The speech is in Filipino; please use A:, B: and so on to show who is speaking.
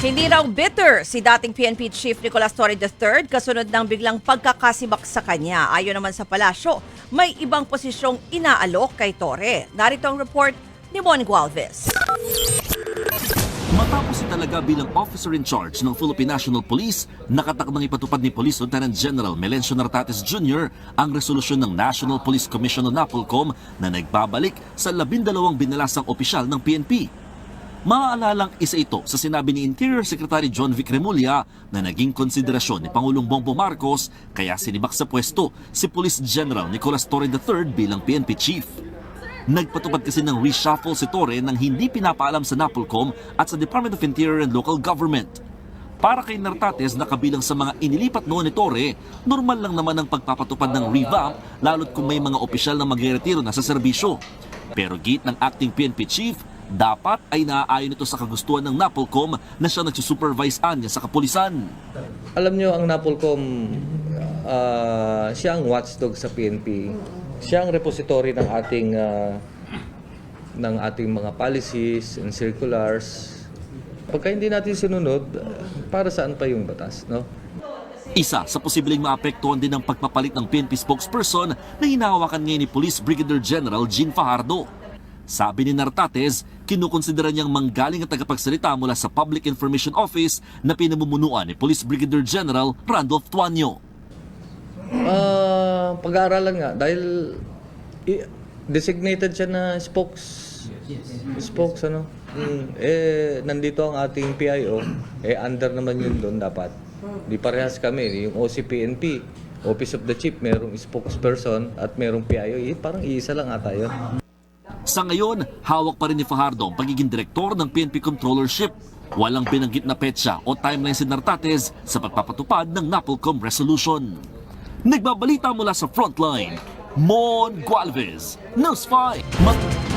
A: Hindi raw bitter si dating PNP Chief Nicolas Torre III kasunod ng biglang pagkakasibak sa kanya. Ayon naman sa palasyo, may ibang posisyong inaalok kay Torre. Narito ang report ni Mon Gualvez.
B: Matapos italaga bilang officer in charge ng Philippine National Police, nakatakdang ipatupad ni Police Lieutenant General Melencio Nartates Jr. ang resolusyon ng National Police Commission o NAPOLCOM na nagbabalik sa 12 binalasang opisyal ng PNP. Maaalalang isa ito sa sinabi ni Interior Secretary John Vic Remulla na naging konsiderasyon ni Pangulong Bongbong Marcos kaya sinibak sa pwesto si Police General Nicolas Torre III bilang PNP Chief. Nagpatupad kasi ng reshuffle si Torre nang hindi pinapaalam sa NAPOLCOM at sa Department of Interior and Local Government. Para kay Nartates na kabilang sa mga inilipat noon ni Torre, normal lang naman ang pagpapatupad ng revamp lalo't kung may mga opisyal na magre-retiro na sa serbisyo. Pero git ng acting PNP Chief, dapat ay naaayon ito sa kagustuhan ng NAPOLCOM na siya nagsusupervise niya sa kapulisan.
C: Alam nyo, ang NAPOLCOM, siya ang watchdog sa PNP. Siya ang repository ng ating mga policies and circulars. Pagka hindi natin sinunod, para saan pa yung batas, no?
B: Isa sa posibleng maapektuhan din ng pagpapalit ng PNP spokesperson na hinahawakan ngayon ni Police Brigadier General Jean Fajardo. Sabi ni Nartates, kinukonsidera niyang manggaling ang tagapagsalita mula sa Public Information Office na pinamumunuan ni Police Brigadier General Randolph Tuanyo.
C: Pag-aaralan nga, dahil designated siya na spokes, ano? Nandito ang ating PIO, under naman yun doon dapat. Di parehas kami, yung OCPNP, Office of the Chief, merong spokesperson at merong PIO, parang iisa lang ata yun.
B: Sa ngayon, hawak pa rin ni Fajardo ang pagiging direktor ng PNP Controllership. Walang binanggit na petsa o timeline si Nartates sa pagpapatupad ng NAPOLCOM resolution. Nagbabalita mula sa frontline, Mon Gualvez, News 5.